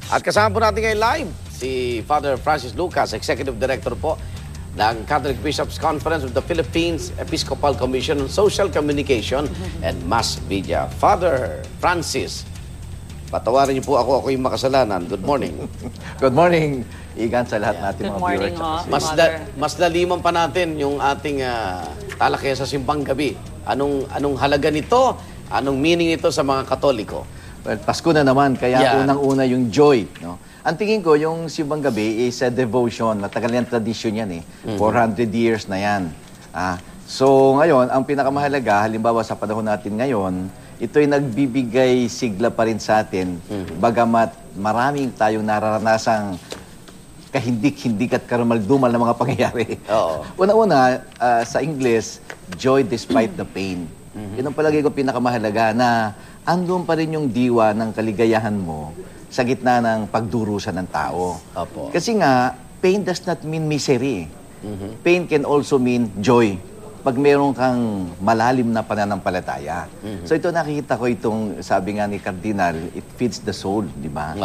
At kasama po natin ngayon live si Father Francis Lucas, Executive Director po ng Catholic Bishops' Conference of the Philippines Episcopal Commission on Social Communication and Mass Media. Father Francis, patawarin niyo po ako yung makasalanan. Good morning. Good morning, Igan, sa lahat natin mga morning, viewers. Mas laliman pa natin yung ating talakaya sa Simbang Gabi. Anong halaga nito? Anong meaning ito sa mga Katoliko? Well, Pasko na naman, kaya unang-una yung joy. No? Ang tingin ko, yung Simbang Gabi is a devotion. Matagal yan tradisyon yan eh. 400 years na yan. So ngayon, ang pinakamahalaga, halimbawa sa panahon natin ngayon, ito'y nagbibigay sigla pa rin sa atin, bagamat maraming tayong nararanasang kahindik-hindik at karumaldumal na mga pangyayari. Una-una, sa English, joy despite the pain. Yun ang palagi ko pinakamahalaga na andun pa rin yung diwa ng kaligayahan mo sa gitna ng pagdurusa ng tao. Kasi nga, pain does not mean misery. Pain can also mean joy pag meron kang malalim na pananampalataya. So ito nakikita ko itong, sabi nga ni Cardinal, it feeds the soul, di ba?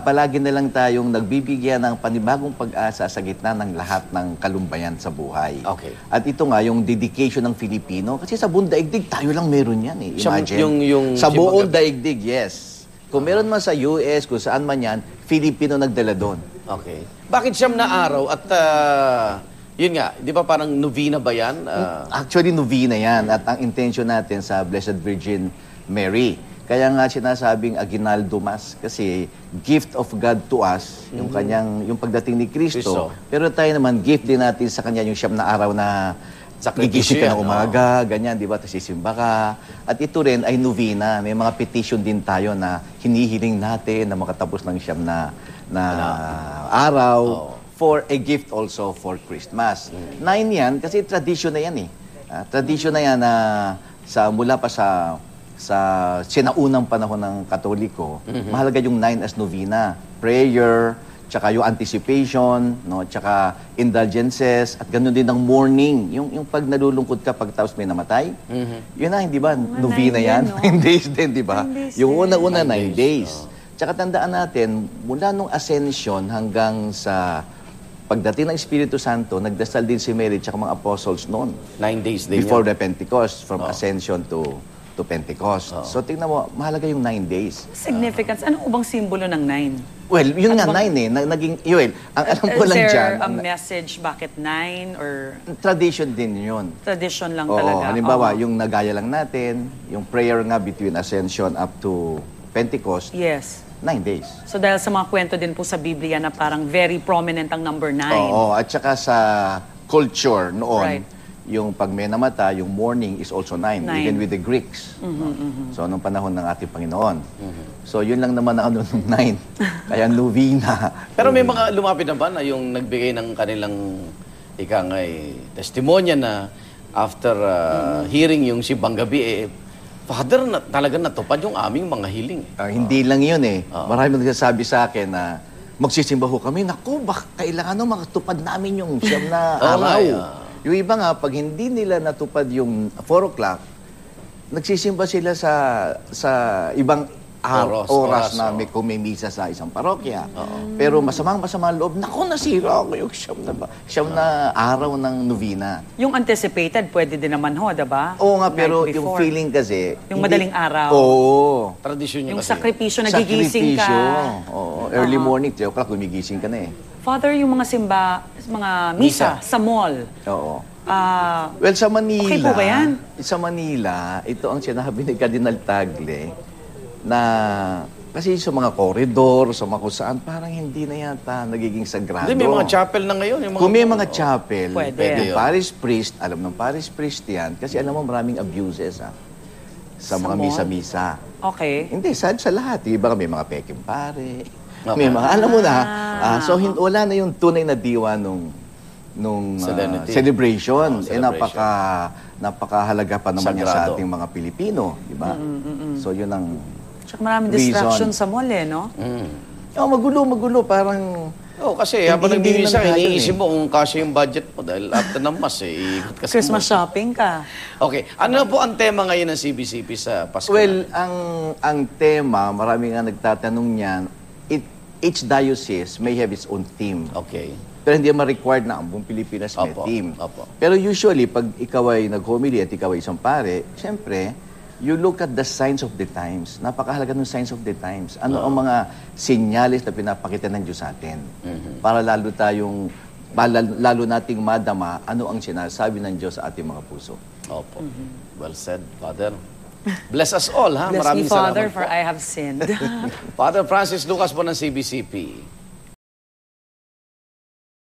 Palagi na lang tayong nagbibigyan ng panibagong pag-asa sa gitna ng lahat ng kalumbayan sa buhay. At ito nga, yung dedication ng Filipino, kasi sa buong daigdig, tayo lang meron yan eh. Imagine. Sa buong daigdig, yes. Kung meron man sa US, kung saan man yan, Filipino nagdala doon. Bakit siyam na araw at yun nga, di ba parang novena ba yan? Actually, novena yan. At ang intention natin sa Blessed Virgin Mary. Kaya nga sinasabing Aguinaldo Mass kasi gift of God to us, yung kanyang, yung pagdating ni Cristo. Pero tayo naman, gift din natin sa kanya yung siyam na araw na gigising ka ng umaga, ganyan, di ba? Tapos sisimba ka. At ito rin ay novena. May mga petition din tayo na hinihiling natin na makatapos ng siyam na araw. For a gift also for Christmas. 9 yan, kasi tradition na yan eh. Tradition na yan na mula pa sa sinaunang panahon ng Katoliko, mahalaga yung 9 as novena. Prayer, tsaka yung anticipation, no, tsaka indulgences, at ganoon din ang mourning. Yung pag nalulungkot ka pag tapos may namatay, yun na, hindi ba? Novena yan. 9 days din, di ba? Yung una-una, 9 days. Tsaka tandaan natin, mula nung ascension hanggang sa pagdating ng Espiritu Santo, nagdasal din si Mary at mga apostles noon. 9 days din before the Pentecost, from Ascension to Pentecost. So tingnan mo, mahalaga yung 9 days. Significance. Ano ubang simbolo ng 9? Well, yun nga 9 eh. Naging, yun, ang alam ko lang dyan. Is there a message bakit 9 or? Tradition din yun. Tradition lang talaga. Halimbawa, yung nagaya lang natin, yung prayer nga between Ascension up to Pentecost. Yes. 9 days. So dahil sa mga kwento din po sa Biblia na parang very prominent ang number 9. Oo, at saka sa culture noon, yung pag may namatay, yung mourning is also 9, even with the Greeks. So nung panahon ng ating Panginoon. So yun lang naman ang ano nung 9. Kaya novena. Pero may mga lumapit na ba na yung nagbigay ng kanilang testimonya na after hearing yung Simbang Gabi, Father, talagang natupad yung aming mga hiling. Hindi lang yun eh. Marami nagsasabi sa akin na magsisimba ho kami. Naku, baka kailangan makatupad namin yung siyam na araw. Yung iba nga, pag hindi nila natupad yung 4 o'clock, nagsisimba sila sa ibang oras na may kumimisa sa isang parokya. Pero masamang loob, naku, nasira ako yung siyam na araw ng novena. Yung anticipated, pwede din naman ho, diba? Oo nga, pero yung feeling kasi... Yung madaling araw. Oo. Tradisyon yung sakripisyo, nagigising ka. Oo. Early morning, 3 o'clock, gumigising ka na eh. Father, yung mga misa sa mall. Oo. Well, sa Manila... Okay po ba yan? Sa Manila, ito ang sinabi ni Cardinal Tagle, na kasi sa mga koridor, sa mga kusaan, parang hindi na yata nagiging sagrado. Hindi, may mga chapel na ngayon. Kung may mga chapel, pwede. Yung parish priest, alam ng parish priest yan, kasi alam mo maraming abuses sa mga misa-misa. Hindi, sa lahat. Iba may mga peking pare, may mga, alam mo na. So wala na yung tunay na diwa nung celebration. Napakahalaga pa naman niya sa ating mga Pilipino, di ba? So yun ang tsaka maraming distraction sa mall eh, no? Magulo. Parang kasi habang nagbibisa, iniisip mo kung kasi yung budget mo dahil after ng mas, iikot ka sa Christmas shopping ka. Okay. Ano po ang tema ngayon ng CBCP sa Pasko? Well, ang tema, marami nga nagtatanong niyan, each diocese may have its own theme. Okay. Pero hindi naman required na ang buong Pilipinas may Opo, theme. opo. Pero usually, pag ikaw ay nag-homily at ikaw ay isang pare, siyempre, you look at the signs of the times. Napakahalaga ng signs of the times. Ano ang mga senyales na pinapakita ng Diyos sa atin? Para lalo nating madama ano ang sinasabi ng Diyos sa ating mga puso. Opo. Well said, Father. Bless us all, ha? Bless me, Maraming Father, salamat for po. I have sinned. Father Francis Lucas po ng CBCP.